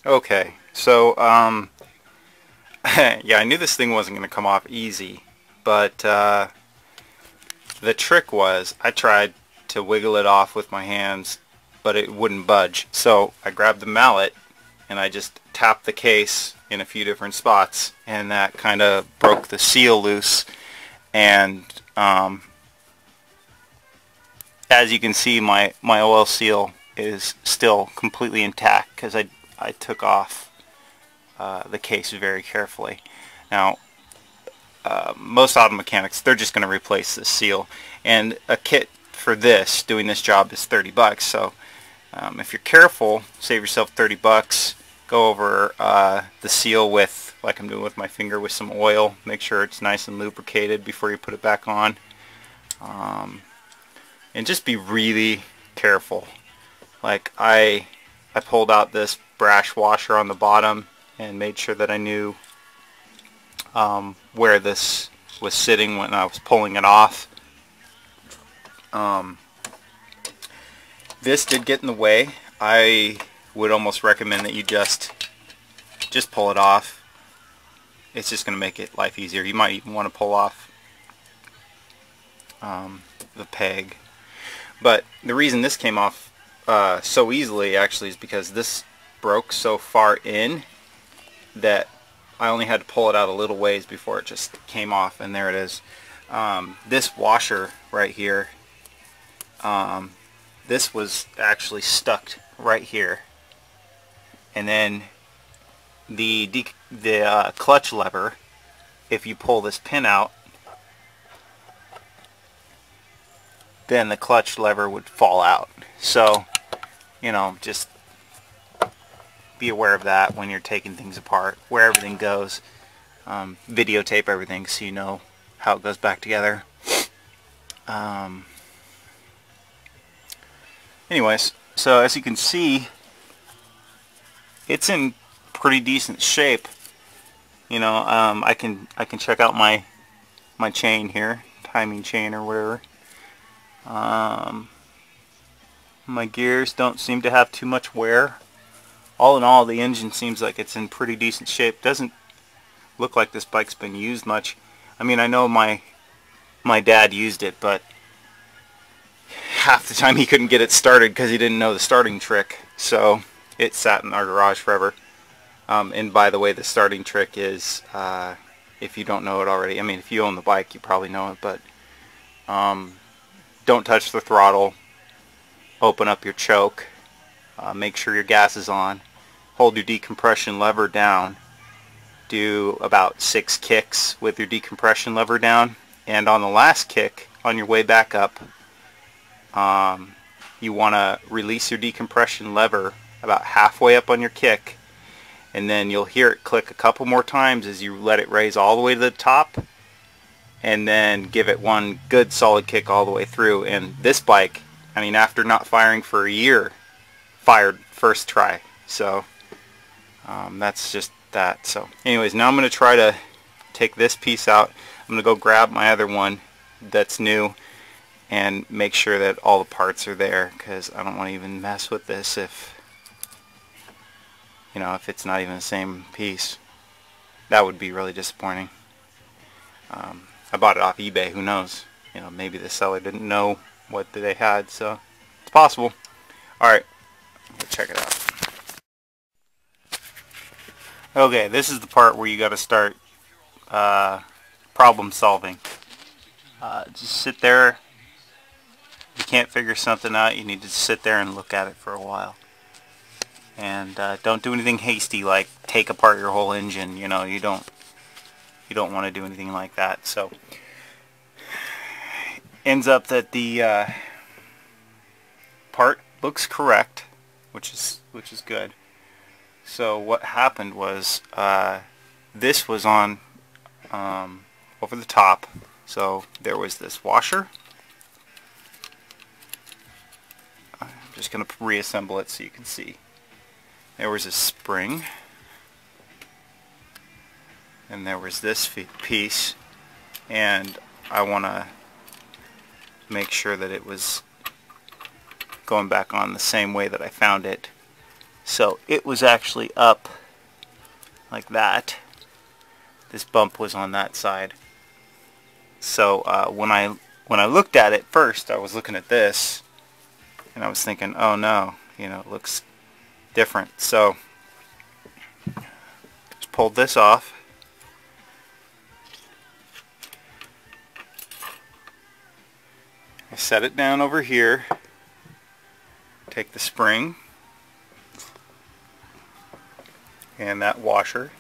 Okay, so yeah, I knew this thing wasn't going to come off easy, but the trick was I tried to wiggle it off with my hands, but it wouldn't budge. So I grabbed the mallet and I just tapped the case in a few different spots, and that kind of broke the seal loose. And as you can see, my oil seal is still completely intact because I took off the case very carefully. Now, most auto mechanics, they're just going to replace the seal, and a kit for this, doing this job, is 30 bucks. So if you're careful, save yourself 30 bucks. Go over the seal with, like I'm doing with my finger, with some oil. Make sure it's nice and lubricated before you put it back on. And just be really careful. Like I pulled out this brash washer on the bottom and made sure that I knew where this was sitting when I was pulling it off. This did get in the way. I would almost recommend that you just pull it off. It's just going to make it life easier. You might even want to pull off the peg. But the reason this came off so easily actually is because this broke so far in that I only had to pull it out a little ways before it just came off, and there it is. This washer right here, this was actually stuck right here, and then the clutch lever, if you pull this pin out, then the clutch lever would fall out. So, you know, just be aware of that when you're taking things apart, where everything goes. Videotape everything so you know how it goes back together. Anyways, so as you can see, it's in pretty decent shape. You know, I can check out my chain here, timing chain or whatever. My gears don't seem to have too much wear. All in all, the engine seems like it's in pretty decent shape. Doesn't look like this bike's been used much. I mean, I know my dad used it, but half the time he couldn't get it started because he didn't know the starting trick. So it sat in our garage forever. And by the way, the starting trick is, if you don't know it already, I mean, if you own the bike, you probably know it, but don't touch the throttle. Open up your choke. Make sure your gas is on. Hold your decompression lever down. Do about 6 kicks with your decompression lever down. And on the last kick, on your way back up, you want to release your decompression lever about halfway up on your kick. And then you'll hear it click a couple more times as you let it raise all the way to the top. And then give it one good solid kick all the way through. And this bike, I mean, after not firing for a year, fired first try. So that's just that. So anyways, now I'm going to try to take this piece out. I'm going to go grab my other one that's new and make sure that all the parts are there, because I don't want to even mess with this if, you know, if it's not even the same piece. That would be really disappointing. I bought it off eBay. Who knows? You know, maybe the seller didn't know what they had, so it's possible. Alright, let's check it out. Okay, this is the part where you got to start problem solving. Just sit there. If you can't figure something out, you need to sit there and look at it for a while. And don't do anything hasty like take apart your whole engine. You know, you don't want to do anything like that. So ends up that the part looks correct, which is good. So what happened was this was on over the top. So there was this washer. I'm just going to reassemble it so you can see. There was a spring, and there was this piece, and I want to make sure that it was going back on the same way that I found it So it was actually up like that. This bump was on that side. So when I looked at it first, I was looking at this, and I was thinking, oh no, you know, it looks different. So just pulled this off. I set it down over here. Take the spring and that washer.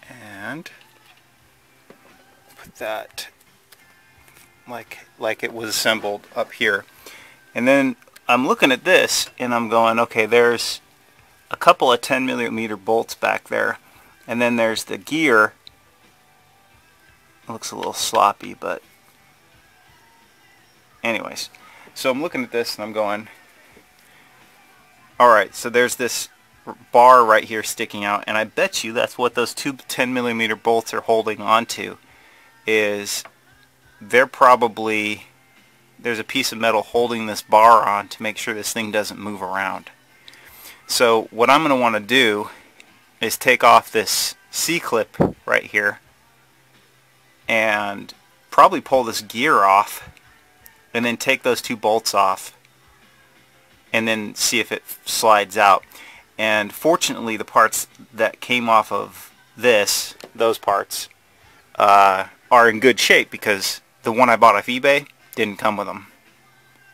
And put that like it was assembled up here. And then I'm looking at this and I'm going, okay, there's a couple of 10mm bolts back there, and then there's the gear. It looks a little sloppy, but anyways, so I'm looking at this and I'm going, alright, so there's this bar right here sticking out, and I bet you that's what those two 10mm bolts are holding onto. Is there's a piece of metal holding this bar on to make sure this thing doesn't move around. So what I'm going to want to do is take off this C-clip right here and probably pull this gear off, and then take those two bolts off and then see if it slides out. And fortunately, the parts that came off of those parts are in good shape, because the one I bought off eBay didn't come with them.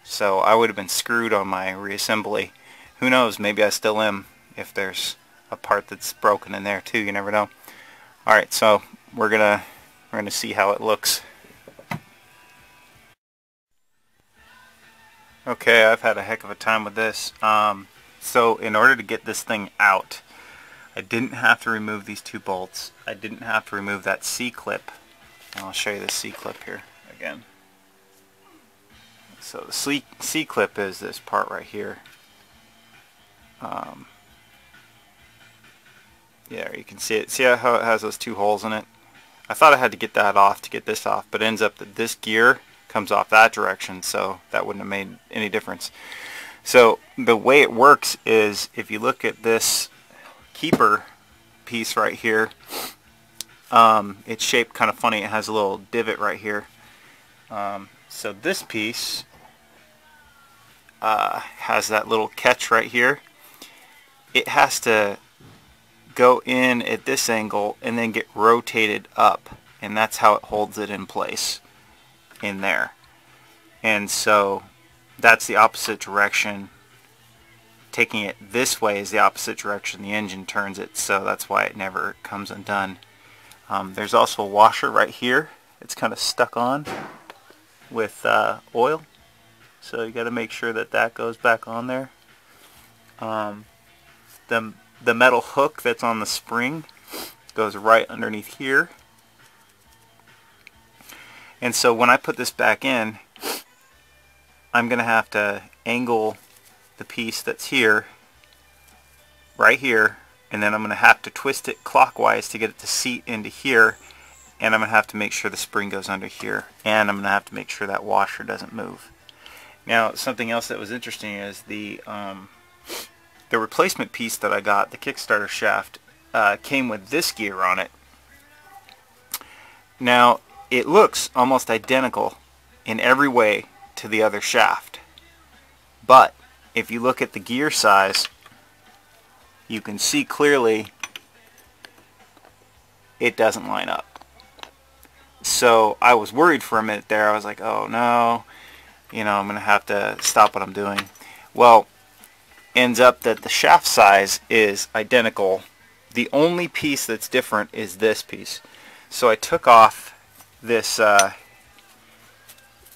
So I would have been screwed on my reassembly. Who knows, maybe I still am if there's a part that's broken in there too, you never know. Alright, so we're gonna see how it looks. Okay, I've had a heck of a time with this. So in order to get this thing out, I didn't have to remove these two bolts. I didn't have to remove that C-clip. And I'll show you the C-clip here again. So the C-clip is this part right here. Yeah, you can see it. See how it has those two holes in it? I thought I had to get that off to get this off, but it ends up that this gear comes off that direction, so that wouldn't have made any difference. So the way it works is, if you look at this keeper piece right here, it's shaped kind of funny. It has a little divot right here. So this piece has that little catch right here. It has to go in at this angle and then get rotated up, and that's how it holds it in place in there. And so that's the opposite direction. Taking it this way is the opposite direction the engine turns it, so that's why it never comes undone. There's also a washer right here. It's kind of stuck on with oil, so you got to make sure that that goes back on there. The metal hook that's on the spring goes right underneath here. And so when I put this back in, I'm going to have to angle the piece that's here, right here, and then I'm going to have to twist it clockwise to get it to seat into here, and I'm going to have to make sure the spring goes under here, and I'm going to have to make sure that washer doesn't move. Now, something else that was interesting is the replacement piece that I got, the Kickstarter shaft, came with this gear on it. Now, it looks almost identical in every way to the other shaft, but if you look at the gear size, you can see clearly it doesn't line up. So I was worried for a minute there. I was like, oh no, you know, I'm gonna have to stop what I'm doing. Well, ends up that the shaft size is identical. The only piece that's different is this piece. So I took off this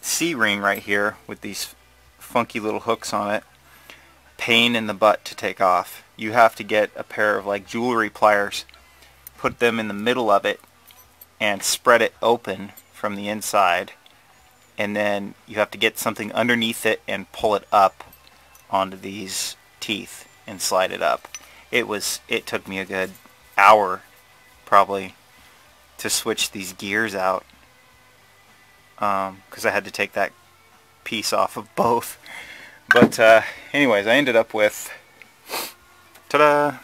C-ring right here with these funky little hooks on it. Pain in the butt to take off. You have to get a pair of like jewelry pliers, put them in the middle of it, and spread it open from the inside, and then you have to get something underneath it and pull it up onto these teeth and slide it up. It took me a good hour probably to switch these gears out, because I had to take that piece off of both. But anyways, I ended up with, ta-da!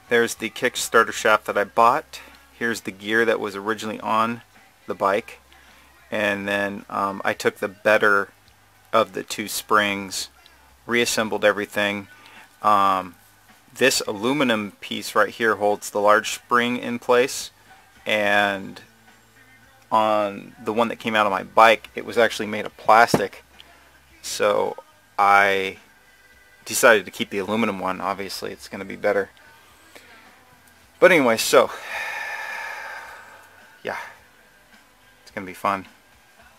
There's the Kickstarter shaft that I bought. Here's the gear that was originally on the bike. And then I took the better of the two springs, reassembled everything. This aluminum piece right here holds the large spring in place, and on the one that came out of my bike, it was actually made of plastic. So I decided to keep the aluminum one. Obviously it's going to be better. But anyway, so yeah, it's going to be fun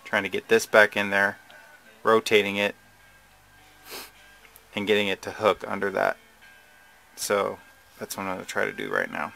trying to get this back in there, rotating it, and getting it to hook under that. So that's what I'm going to try to do right now.